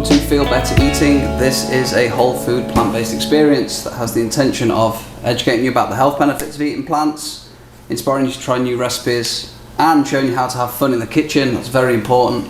welcome to Feel Better Eating. This is a whole food plant-based experience that has the intention of educating you about the health benefits of eating plants, inspiring you to try new recipes, and showing you how to have fun in the kitchen. That's very important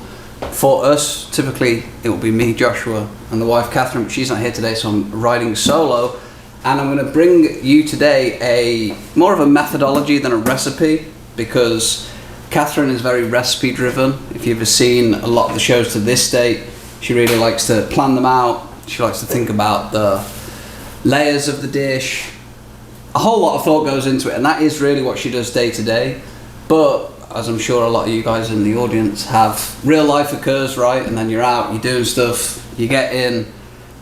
for us. Typically it will be me, Joshua, and the wife Catherine, but she's not here today, so I'm riding solo. And I'm going to bring you today more of a methodology than a recipe, because Catherine is very recipe driven. If you've ever seen a lot of the shows to this date, she really likes to plan them out. She likes to think about the layers of the dish. A whole lot of thought goes into it, and that is really what she does day to day. But as I'm sure a lot of you guys in the audience have, real life occurs, right? And then you're out, you're doing stuff, you get in.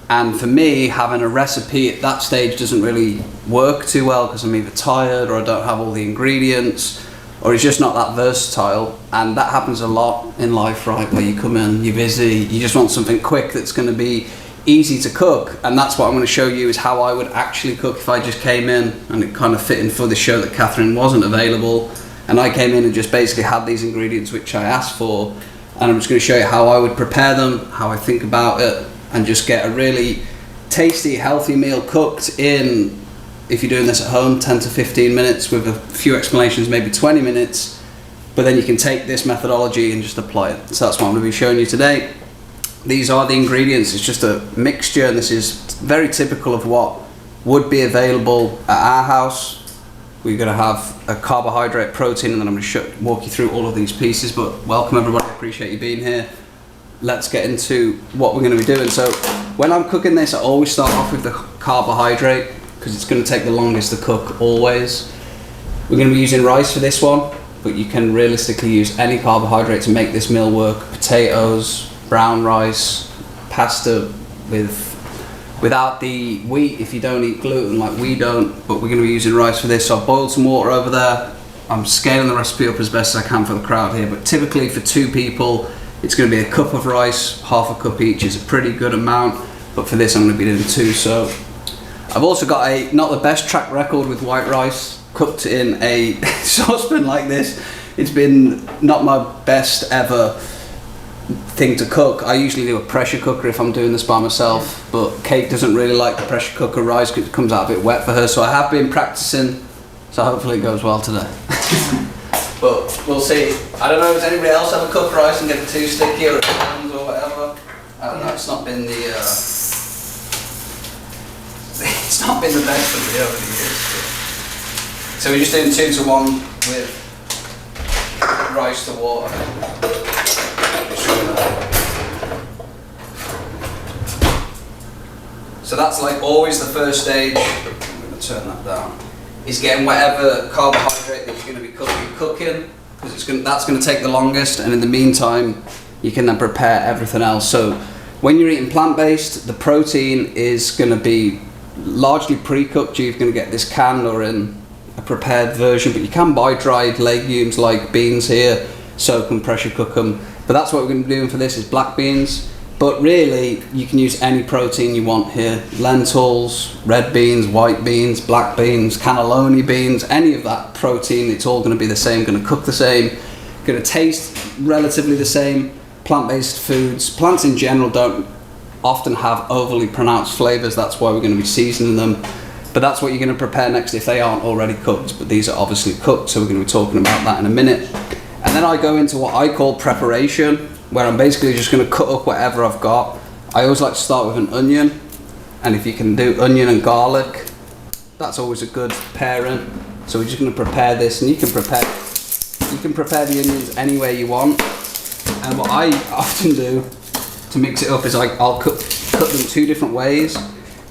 And for me, having a recipe at that stage doesn't really work too well, because I'm either tired or I don't have all the ingredients, or it's just not that versatile. And that happens a lot in life, right? Where you come in, you're busy, you just want something quick that's going to be easy to cook. And that's what I'm going to show you, is how I would actually cook if I just came in, and it kind of fit in for the show that Catherine wasn't available. And I came in and just basically had these ingredients which I asked for. And I'm just going to show you how I would prepare them, how I think about it, and just get a really tasty, healthy meal cooked in, if you're doing this at home, 10 to 15 minutes with a few explanations, maybe 20 minutes. But then you can take this methodology and just apply it. So that's what I'm going to be showing you today. These are the ingredients. It's just a mixture, and this is very typical of what would be available at our house. We're going to have a carbohydrate, protein, and then I'm going to walk you through all of these pieces. But welcome everybody, I appreciate you being here. Let's get into what we're going to be doing. So when I'm cooking this, I always start off with the carbohydrate, because it's going to take the longest to cook always. We're going to be using rice for this one, but you can realistically use any carbohydrate to make this meal work. Potatoes, brown rice, pasta without the wheat if you don't eat gluten like we don't, but we're going to be using rice for this. So I've boiled some water over there. I'm scaling the recipe up as best as I can for the crowd here, but typically for 2 people, it's going to be a cup of rice. Half a cup each is a pretty good amount, but for this I'm going to be doing 2. So I've also got not the best track record with white rice cooked in a saucepan like this. It's been not my best ever thing to cook. I usually do a pressure cooker if I'm doing this by myself, but Kate doesn't really like the pressure cooker rice because it comes out a bit wet for her, so I have been practicing, so hopefully it goes well today. But we'll see. I don't know, does anybody else ever cook rice and get it too sticky or it burns or whatever? I don't know, it's not been the it's not been the best for me over the years. So we're just doing 2 to 1 with rice to water. So that's like always the first stage. I'm going to turn that down. Is getting whatever carbohydrate that you're going to be cooking, because that's going to take the longest, and in the meantime you can then prepare everything else. So when you're eating plant-based, the protein is going to be largely pre-cooked. You're going to get this canned or in a prepared version, but you can buy dried legumes like beans here, soak and pressure cook them. But that's what we're going to be doing for this, is black beans. But really, you can use any protein you want here. Lentils, red beans, white beans, black beans, cannelloni beans, any of that protein, it's all going to be the same, going to cook the same, going to taste relatively the same. Plant-based foods, plants in general don't often have overly pronounced flavors, that's why we're going to be seasoning them. But that's what you're going to prepare next if they aren't already cooked. But these are obviously cooked, so we're going to be talking about that in a minute. And then I go into what I call preparation, where I'm basically just going to cut up whatever I've got. I always like to start with an onion, and if you can do onion and garlic, that's always a good pairing. So we're just going to prepare this, and you can prepare the onions any way you want. And what I often do to mix it up is I'll cut them 2 different ways,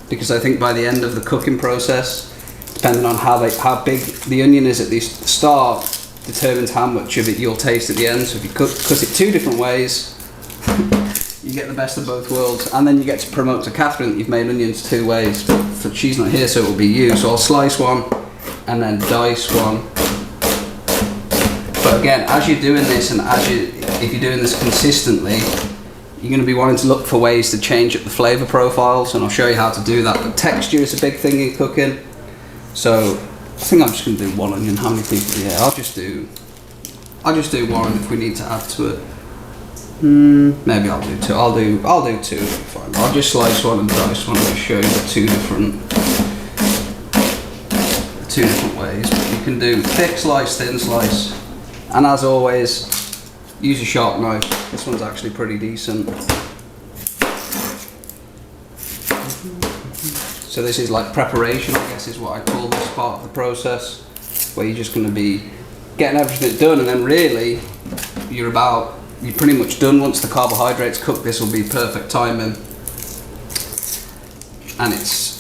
because I think by the end of the cooking process, depending on how big the onion is at the start, determines how much of it you'll taste at the end. So if you cut it 2 different ways, you get the best of both worlds, and then you get to promote to Catherine that you've made onions 2 ways, but she's not here, so it will be you. So I'll slice one and then dice one. But again, as you're doing this, and if you're doing this consistently, you're going to be wanting to look for ways to change up the flavor profiles, and I'll show you how to do that. But texture is a big thing in cooking, so I think I'm just going to do 1 onion. How many people? Yeah, I'll just do 1 if we need to add to it. Maybe I'll do two. I'll do two. Fine. I'll just slice one and dice one to show you the two different ways. But you can do thick slice, thin slice, and as always, use a sharp knife. This one's actually pretty decent. So this is like preparation, I guess is what I call this part of the process, where you're just going to be getting everything done, and then really you're pretty much done. Once the carbohydrates cook, this will be perfect timing, and it's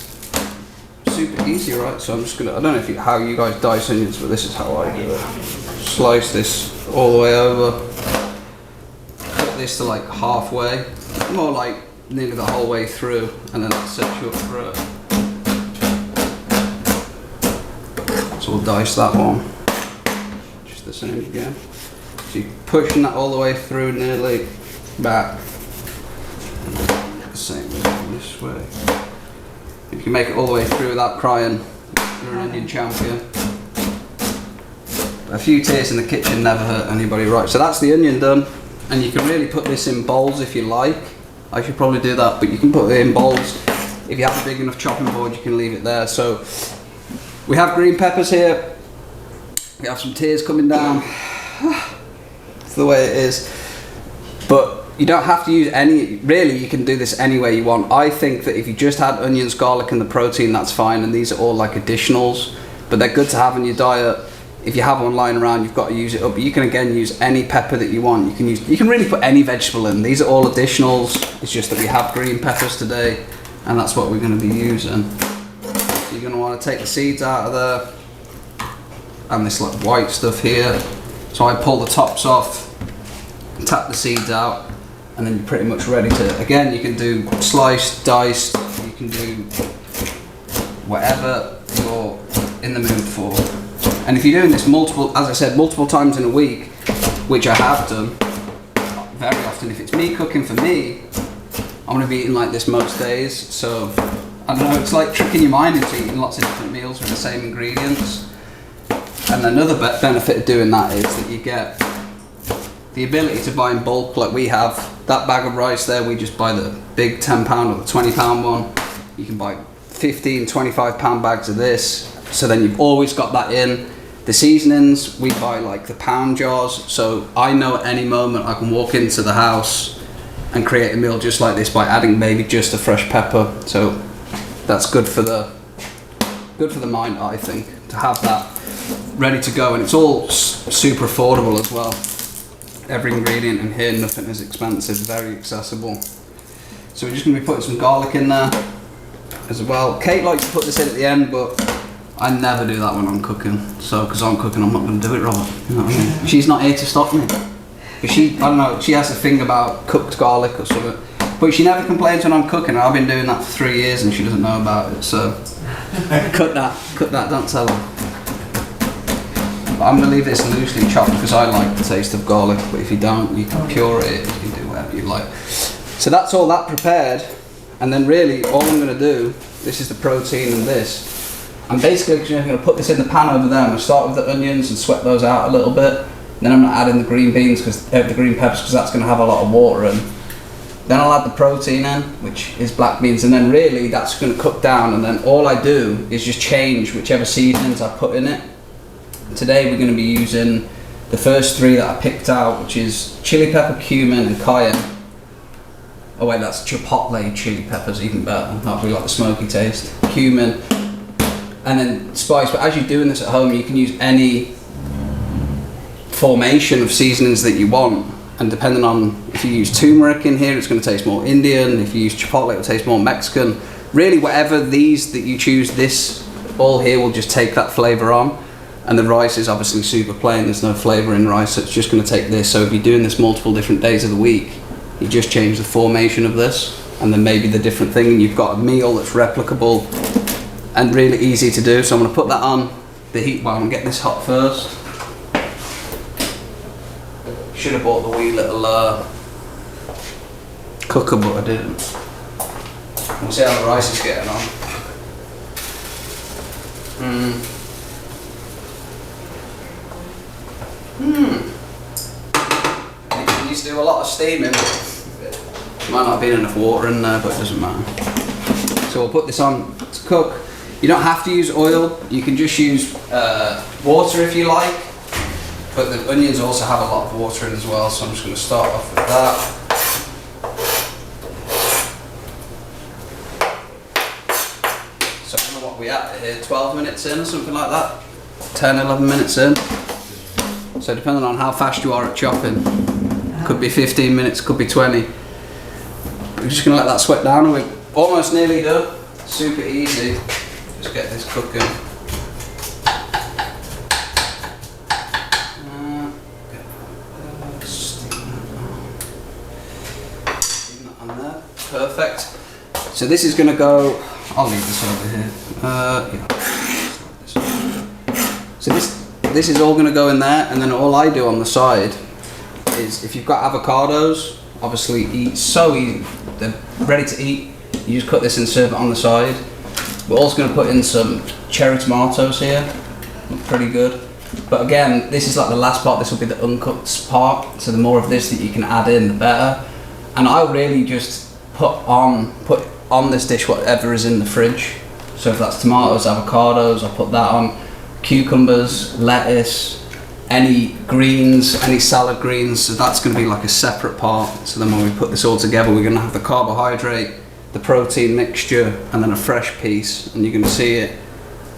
super easy, right? So I'm just gonna, I don't know how you guys dice onions, but this is how I do it. Slice this all the way over, cut this to like halfway, more like nearly the whole way through, and then that sets you up for it. So we'll dice that one, just the same again. So you're pushing that all the way through, nearly back, the same this way. If you can make it all the way through without crying, you're an onion champion. A few tears in the kitchen never hurt anybody, right? So that's the onion done, and you can really put this in bowls if you like. I should probably do that, but you can put it in bowls. If you have a big enough chopping board, you can leave it there. So we have green peppers here. We have some tears coming down. It's the way it is. But you don't have to use any, really you can do this any way you want. I think that if you just had onions, garlic and the protein, that's fine, and these are all like additionals, but they're good to have in your diet. If you have one lying around, you've got to use it up. But you can again use any pepper that you want. You can really put any vegetable in. These are all additionals. It's just that we have green peppers today, and that's what we're going to be using. So you're going to want to take the seeds out of there, and this like white stuff here. So I pull the tops off, tap the seeds out, and then you're pretty much ready to, again, you can do sliced, diced, you can do whatever you're in the mood for. And if you're doing this multiple, as I said, multiple times in a week, which I have done very often, if it's me cooking for me, I'm going to be eating like this most days. So, I don't know, it's like tricking your mind into eating lots of different meals with the same ingredients. And another benefit of doing that is that you get the ability to buy in bulk like we have. That bag of rice there, we just buy the big £10 or the £20 one. You can buy 15, £25 bags of this. So then you've always got that in. The seasonings, we buy like the pound jars. So I know at any moment I can walk into the house and create a meal just like this by adding maybe just a fresh pepper. So that's good for the mind, I think, to have that ready to go. And it's all super affordable as well. Every ingredient in here, nothing is expensive, very accessible. So we're just going to be putting some garlic in there as well. Kate likes to put this in at the end, but I never do that when I'm cooking. So, because I'm cooking, I'm not going to do it, Robert. You know what I mean? She's not here to stop me. But she, I don't know, she has a thing about cooked garlic or something. But she never complains when I'm cooking. I've been doing that for 3 years and she doesn't know about it. So, cut that, don't tell her. I'm going to leave this loosely chopped because I like the taste of garlic, but if you don't, you can puree it, you can do whatever you like. So that's all that prepared, and then really all I'm going to do, this is the protein and this, I'm basically just going to put this in the pan over there. I'm going to start with the onions and sweat those out a little bit, then I'm going to add in the green beans, the green peppers, because that's going to have a lot of water in. Then I'll add the protein in, which is black beans, and then really that's going to cook down, and then all I do is just change whichever seasonings I put in it. Today we're going to be using the first three that I picked out, which is chili pepper, cumin and cayenne. Oh wait, that's chipotle chili peppers, even better. That'll be like the smoky taste. Cumin, and then spice. But as you're doing this at home, you can use any formation of seasonings that you want. And depending on, if you use turmeric in here, it's going to taste more Indian. If you use chipotle, it'll taste more Mexican. Really, whatever these that you choose, this all here will just take that flavour on. And the rice is obviously super plain, there's no flavour in rice, so it's just going to take this. So if you're doing this multiple different days of the week, you just change the formation of this, and then maybe the different thing, and you've got a meal that's replicable and really easy to do. So I'm going to put that on the heat while I'm getting this hot first. Should have bought the wee little cooker, but I didn't. We'll see how the rice is getting on. I used to do a lot lot of steaming. Might not have been enough water in there, but it doesn't matter. So we'll put this on to cook. You don't have to use oil, you can just use water if you like, but the onions also have a lot of water in as well, so I'm just going to start off with that. So I don't know what we at here, 12 minutes in or something like that, 10, 11 minutes in. So depending on how fast you are at chopping, could be 15 minutes, could be 20. We're just going to let that sweat down and we're almost nearly done. Super easy. Just get this cooking. Steam that on there. Perfect. So this is going to go. I'll leave this over here. So this is all going to go in there, and then all I do on the side is, if you've got avocados, obviously eat so easy. They're ready to eat. You just cut this and serve it on the side. We're also going to put in some cherry tomatoes here. Look pretty good. But again, this is like the last part. This will be the uncooked part. So the more of this that you can add in, the better. And I'll really just put on this dish whatever is in the fridge. So if that's tomatoes, avocados, I'll put that on. Cucumbers, lettuce, any greens, any salad greens. So that's going to be like a separate part. So then when we put this all together, we're going to have the carbohydrate, the protein mixture, and then a fresh piece, and you're going to see it,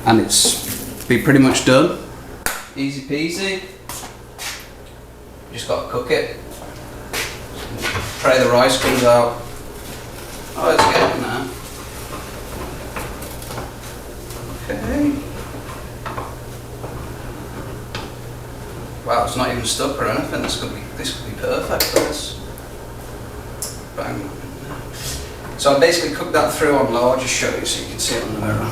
and it's be pretty much done. Easy peasy. Just got to cook it. Pray the rice comes out. Oh, it's getting there. Okay. Wow, it's not even stuck or anything. This could be perfect for this. Bang. So I basically cooked that through on low. I'll just show you so you can see it on the mirror.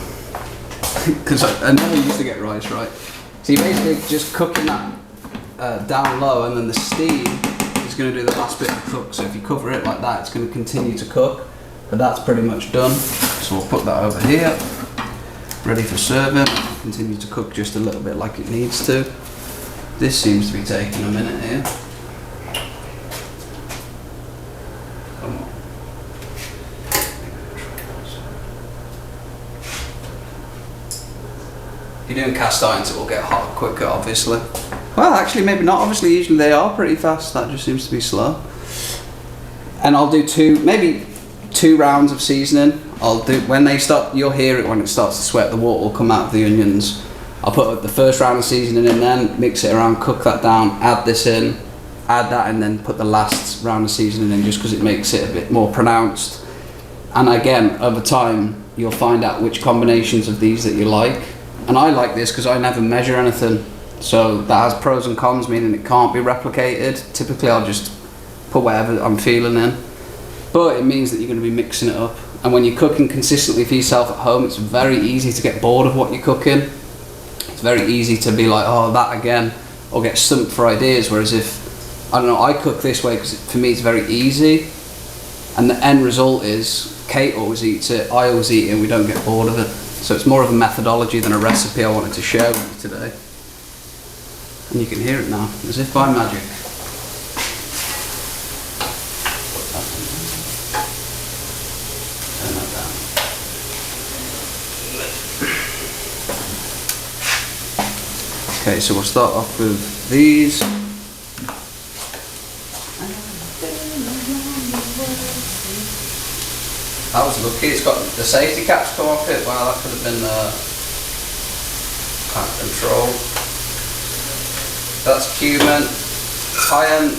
Because I never used to get rice right. So you're basically just cooking that down low, and then the steam is going to do the last bit of the cook. So if you cover it like that, it's going to continue to cook. But that's pretty much done. So we'll put that over here, ready for serving. Continue to cook just a little bit like it needs to. This seems to be taking a minute here. Come on. If you're doing cast irons, it will get hot quicker, obviously. Well, actually, maybe not. Obviously, usually they are pretty fast. That just seems to be slow. And I'll do maybe two rounds of seasoning. I'll do when they start. You'll hear it when it starts to sweat. The water will come out of the onions. I'll put the first round of seasoning in, then mix it around, cook that down, add this in, add that, and then put the last round of seasoning in, just because it makes it a bit more pronounced. And again, over time, you'll find out which combinations of these that you like. And I like this because I never measure anything. So that has pros and cons, meaning it can't be replicated. Typically, I'll just put whatever I'm feeling in. But it means that you're going to be mixing it up. And when you're cooking consistently for yourself at home, it's very easy to get bored of what you're cooking. It's very easy to be like, oh, that again, or get stumped for ideas. Whereas if, I don't know, I cook this way because for me it's very easy. And the end result is, Kate always eats it, I always eat it, and we don't get bored of it. So it's more of a methodology than a recipe I wanted to share with you today. And you can hear it now, as if by magic. Turn that down. Okay, so we'll start off with these. That was lucky, it's got the safety caps come off it. Wow, that could have been out of control. That's cumin. Cayenne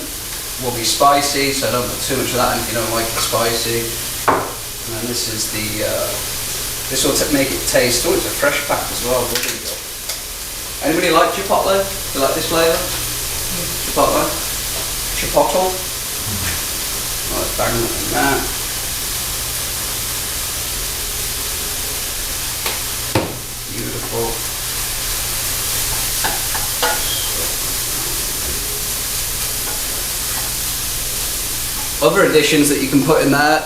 will be spicy, so don't put too much of that in if you don't like it spicy. And then this is the, this will make it taste, oh, it's a fresh pack as well. Anybody like chipotle? Do you like this flavour? Chipotle? Chipotle? Oh, let's bang that in there. Beautiful. Other additions that you can put in there,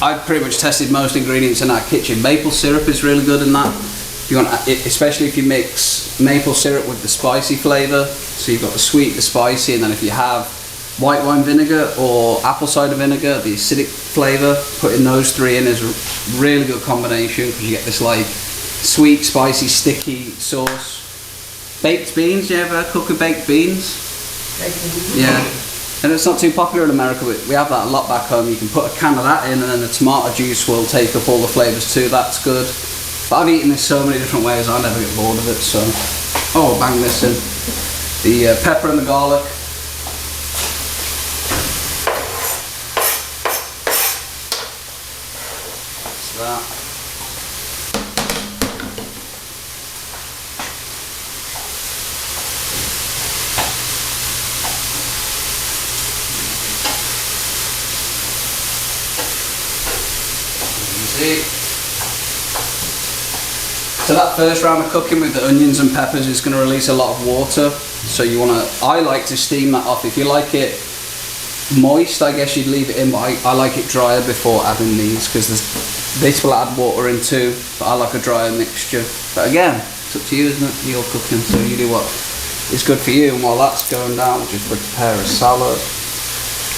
I've pretty much tested most ingredients in our kitchen. Maple syrup is really good in that. If you want, especially if you mix maple syrup with the spicy flavour, so you've got the sweet, the spicy, and then if you have white wine vinegar or apple cider vinegar, the acidic flavour. Putting those three in is a really good combination because you get this like sweet, spicy, sticky sauce. Baked beans, you ever cook with baked beans? Yeah. And it's not too popular in America, but we have that a lot back home. You can put a can of that in and then the tomato juice will take up all the flavours too, that's good. But I've eaten this so many different ways, I never get bored of it, so. Oh, bang this in. The pepper and the garlic. That's that. So that first round of cooking with the onions and peppers is going to release a lot of water. So you want to, I like to steam that off. If you like it moist, I guess you'd leave it in, but I like it drier before adding these because this will add water in too, but I like a drier mixture. But again, it's up to you, isn't it? You're cooking, so you do what is good for you. And while that's going down, we'll just prepare a salad.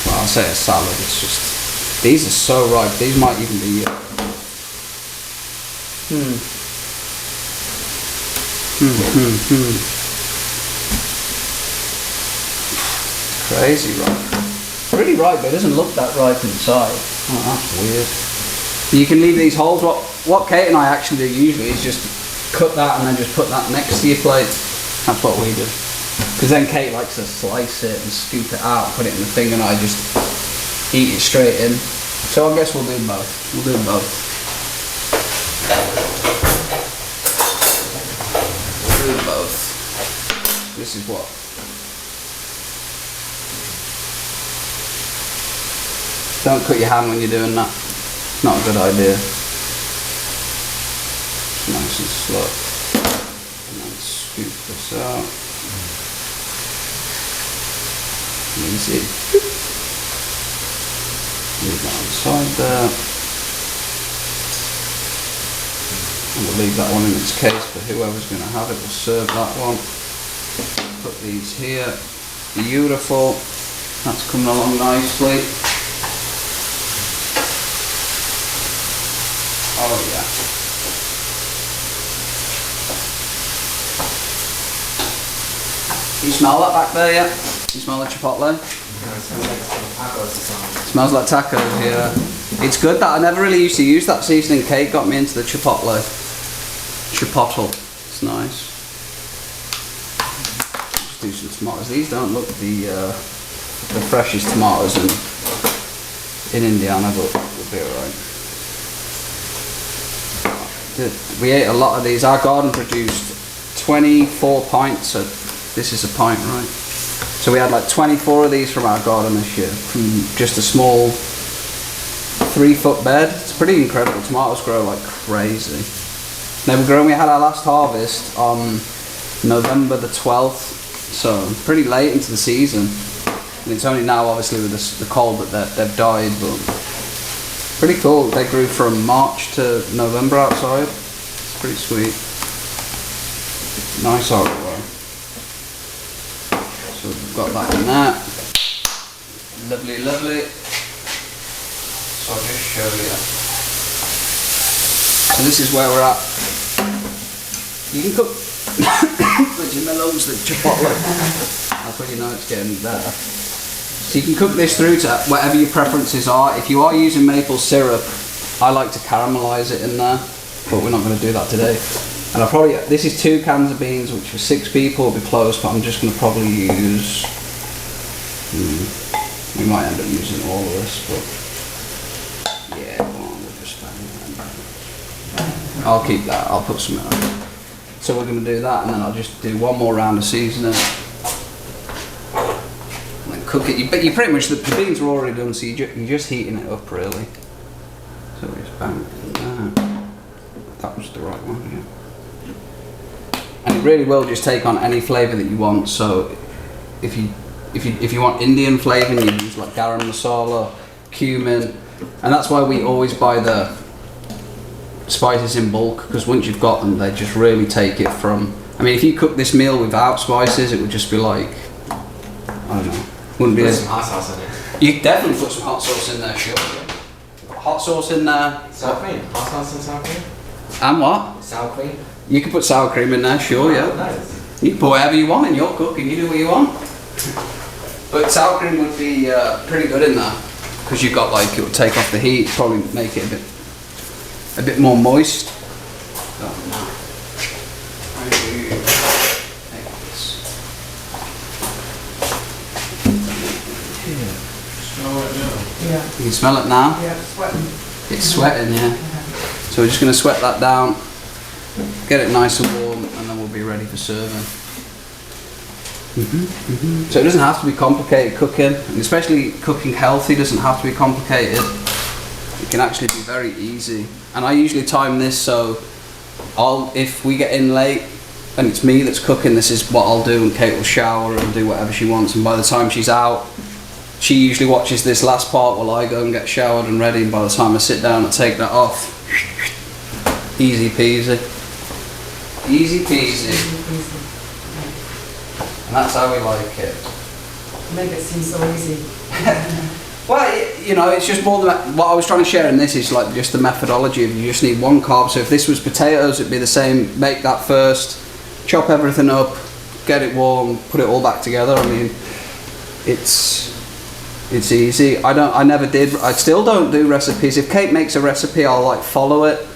Well, I'll say a salad, it's just, these are so ripe. These might even be crazy ripe. Really ripe, but it doesn't look that ripe inside. Oh, that's weird. You can leave these holes. What Kate and I actually do usually is just cut that and then just put that next to your plate. That's what we do. Because then Kate likes to slice it and scoop it out, put it in the thing, and I just eat it straight in. So I guess we'll do both. We'll do both. This is what? Don't cut your hand when you're doing that. It's not a good idea. It's nice and slow. And then scoop this out. Easy. Leave that on the side there. And we'll leave that one in its case for whoever's going to have it. We'll serve that one. Put these here. Beautiful. That's coming along nicely. Oh yeah. You smell that back there yet? You smell the chipotle? It smells like tacos, yeah. It's good that I never really used to use that seasoning. Kate got me into the chipotle. Chipotle. It's nice. Just do some tomatoes. These don't look the freshest tomatoes in Indiana, but we'll be alright. We ate a lot of these. Our garden produced 24 pints, so this is a pint, right? So we had like 24 of these from our garden this year, from just a small 3-foot bed. It's pretty incredible. Tomatoes grow like crazy. They were growing, we had our last harvest on November the 12th, so pretty late into the season. And it's only now, obviously, with the cold that they've died, but pretty cool. They grew from March to November outside. It's pretty sweet. Nice artwork. So we've got that in there. Lovely, lovely. So I'll just show you. So this is where we're at. You can cook veggie melons, the chipotle. That's when you know it's getting better. So you can cook this through to whatever your preferences are. If you are using maple syrup, I like to caramelise it in there, but we're not going to do that today. And I'll probably, this is 2 cans of beans, which for 6 people will be close, but I'm just going to probably use, we might end up using all of this, but yeah, come on, we'll just spend that. I'll keep that, I'll put some in there. So we're going to do that, and then I'll just do one more round of seasoning. And then cook it, but you pretty much, the beans are already done, so you're just heating it up really. So we just bang it in there. That was the right one, yeah. And it really will just take on any flavour that you want. So if you want Indian flavour, you use like garam masala, cumin, and that's why we always buy the spices in bulk, because once you've got them, they just really take it from. I mean, if you cook this meal without spices, it would just be like, I don't know, Wouldn't be Put as... some hot sauce in it. You could definitely put some hot sauce in there, sure. Hot sauce in there. Sour cream. Hot sauce and sour cream. And what? Sour cream. You can put sour cream in there, sure, Oh, yeah. nice. You can put whatever you want in your cooking, you do what you want. But sour cream would be pretty good in there, because you've got like, it would take off the heat, probably make it a bit more moist. Oh, no. How do you take this? Smell it now. Yeah, You can smell it now? yeah, it's sweating. It's sweating, yeah. So we're just going to sweat that down, get it nice and warm, and then we'll be ready for serving. So it doesn't have to be complicated cooking, and especially cooking healthy doesn't have to be complicated. It can actually be very easy. And I usually time this so if we get in late and it's me that's cooking, this is what I'll do, and Kate will shower and do whatever she wants, and by the time she's out, she usually watches this last part while I go and get showered and ready, and by the time I sit down and take that off, easy peasy. Easy peasy. And that's how we like it. Make it seem so easy. Well, you know, it's just more than what I was trying to share in this is like just the methodology of you just need one carb. So if this was potatoes, it'd be the same. Make that first, chop everything up, get it warm, put it all back together. I mean, it's easy. I still don't do recipes. If Kate makes a recipe, I'll like follow it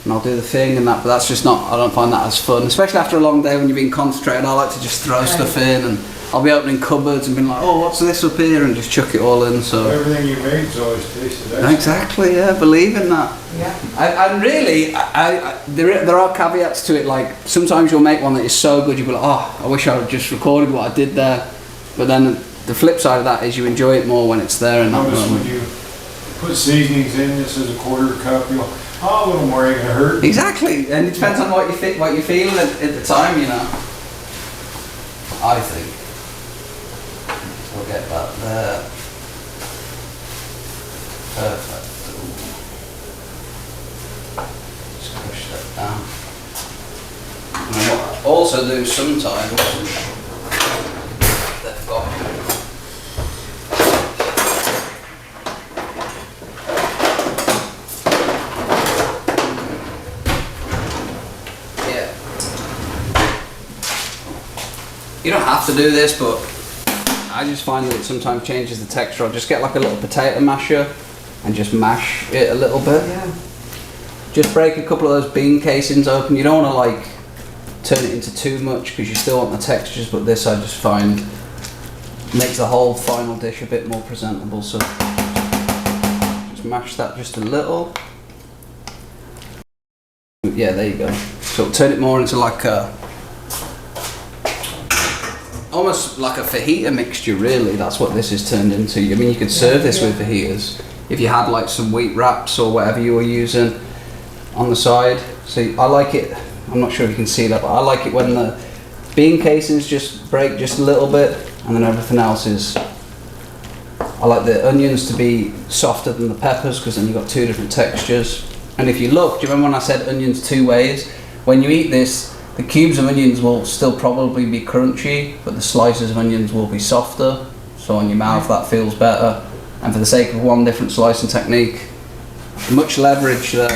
and I'll do the thing and that, but that's just not, I don't find that as fun, especially after a long day when you've been concentrated. I like to just throw stuff in, and I'll be opening cupboards and being like, oh, what's this up here, and just chuck it all in. So Everything you made's always tasted excellent. exactly, yeah, believe in that. Yeah. And really, there are caveats to it. Like sometimes you'll make one that is so good, you'll be like, oh, I wish I had just recorded what I did there. But then the flip side of that is you enjoy it more when it's there. And Notice when you put seasonings in, this is a quarter cup, you'll, oh, a little more ain't gonna hurt. exactly, and it depends on what you feel at the time, you know. I think we'll get that there. Perfect. Just push that down. And what I also do sometimes, they've got you don't have to do this, but I just find that it sometimes changes the texture. I'll just get like a little potato masher and just mash it a little bit. Yeah. Just break a couple of those bean casings open. You don't want to like turn it into too much because you still want the textures, but this I just find makes the whole final dish a bit more presentable. So just mash that just a little. Yeah, there you go. So turn it more into like a almost like a fajita mixture, really. That's what this is turned into. I mean, you could serve this with fajitas if you had like some wheat wraps or whatever you were using on the side. So I like it, I'm not sure if you can see that, but I like it when the bean casings just break just a little bit and then everything else is, I like the onions to be softer than the peppers because then you've got two different textures. And if you look, do you remember when I said onions two ways? When you eat this, the cubes of onions will still probably be crunchy, but the slices of onions will be softer. So on your mouth that feels better. And for the sake of one different slicing technique, much leverage there.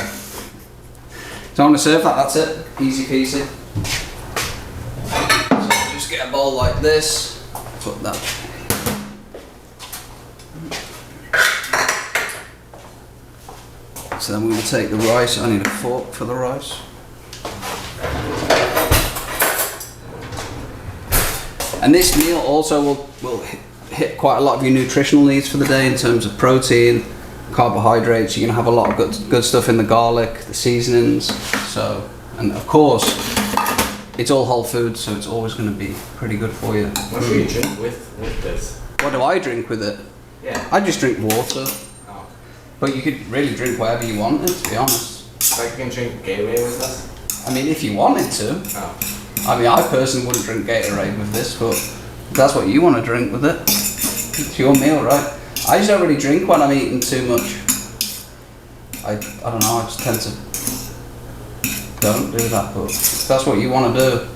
So I'm going to serve that, that's it. Easy peasy. So just get a bowl like this. Put that. So then we're going to take the rice. I need a fork for the rice. And this meal also will hit quite a lot of your nutritional needs for the day in terms of protein, carbohydrates. You're going to have a lot of good stuff in the garlic, the seasonings. So, and of course, it's all whole food, so it's always going to be pretty good for you. What do you drink with this? What do I drink with it? Yeah. I just drink water. Oh. But you could really drink whatever you wanted, to be honest. Like you can drink Gatorade with this? I mean, if you wanted to. Oh. I mean, I personally wouldn't drink Gatorade with this, but if that's what you want to drink with it, it's your meal, right? I just don't really drink when I'm eating too much. I don't know, I just tend to don't do that, but if that's what you want to do,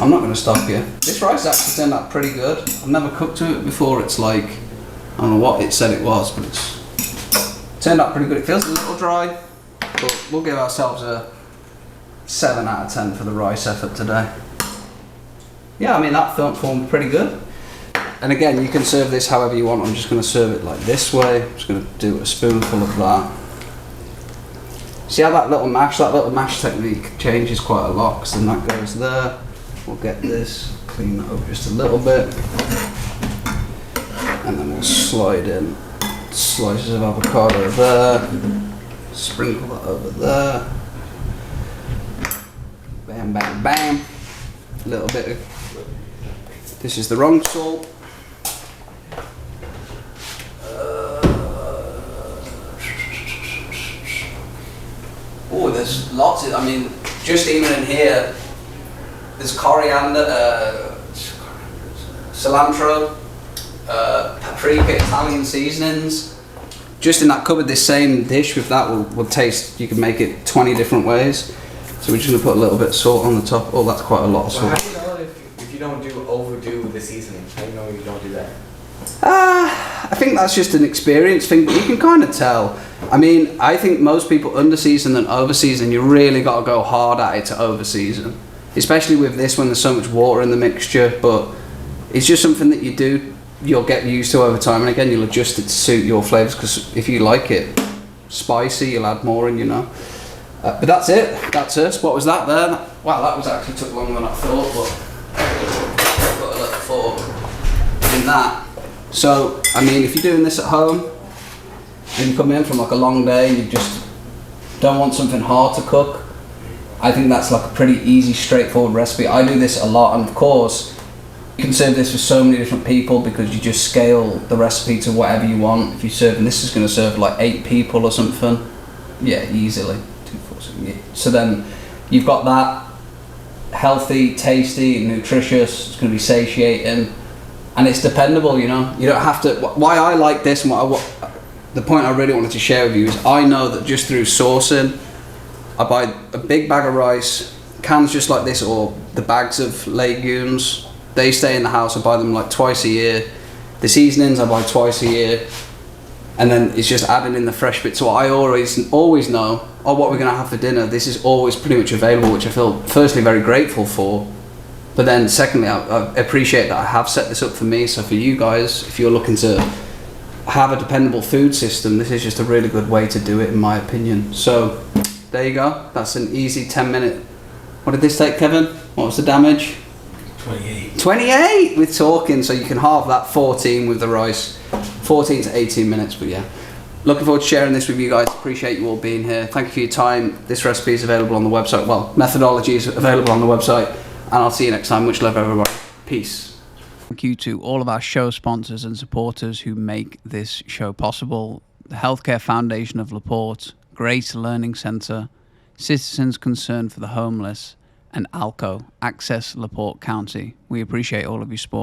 I'm not going to stop you. This rice actually turned out pretty good. I've never cooked to it before. It's like, I don't know what it said it was, but it's turned out pretty good. It feels a little dry, but we'll give ourselves a 7 out of 10 for the rice effort today. Yeah, I mean, that formed pretty good. And again, you can serve this however you want. I'm just going to serve it like this way. I'm just going to do a spoonful of that. See how that little mash technique changes quite a lot, because then that goes there. We'll get this, clean that up just a little bit. And then we'll slide in slices of avocado there. Sprinkle that over there. Bam, bam, bam. A little bit of, this is the wrong salt. Oh, there's lots of, I mean, just even in here, there's coriander, cilantro, paprika, Italian seasonings. Just in that cupboard, this same dish with that will taste, you can make it 20 different ways. So we're just going to put a little bit of salt on the top. Oh, that's quite a lot of salt. Well, how do you know if you don't overdo the seasoning? How do you know you don't do that? I think that's just an experience thing, but you can kind of tell. I mean, I think most people under-season than over-season. You really got to go hard at it to over-season. Especially with this when there's so much water in the mixture, but it's just something that you'll get used to over time, and again, you'll adjust it to suit your flavours, because if you like it spicy, you'll add more in, you know. But that's it, that's us. What was that there? Wow, that was actually took longer than I thought, but I've got a little fork in that. So, I mean, if you're doing this at home, and you come in from like a long day, and you just don't want something hard to cook, I think that's like a pretty easy, straightforward recipe. I do this a lot, and of course, you can serve this for so many different people because you just scale the recipe to whatever you want. If you're serving, this is going to serve like 8 people or something, yeah, easily. 2, 4, 6, yeah. So then you've got that healthy, tasty, nutritious. It's going to be satiating, and it's dependable. You know, you don't have to. Why I like this, and the point I really wanted to share with you is I know that just through sourcing, I buy a big bag of rice, cans just like this, or the bags of legumes. They stay in the house. I buy them like twice a year. The seasonings I buy twice a year, and then it's just adding in the fresh bits. So I always know, oh, what we're gonna have for dinner. This is always pretty much available, which I feel firstly very grateful for, but then secondly I appreciate that I have set this up for me. So for you guys, if you're looking to have a dependable food system, this is just a really good way to do it, in my opinion. So there you go. That's an easy 10-minute. What did this take, Kevin? What was the damage? 28 with talking, so you can halve that 14 with the rice. 14 to 18 minutes, but yeah. Looking forward to sharing this with you guys. Appreciate you all being here. Thank you for your time. This recipe is available on the website. Well, methodology is available on the website, and I'll see you next time. Much love, everybody. Peace. Thank you to all of our show sponsors and supporters who make this show possible. The Healthcare Foundation of LaPorte, Grace Learning Centre, Citizens Concerned for the Homeless, and ALCO, Access LaPorte County. We appreciate all of your support.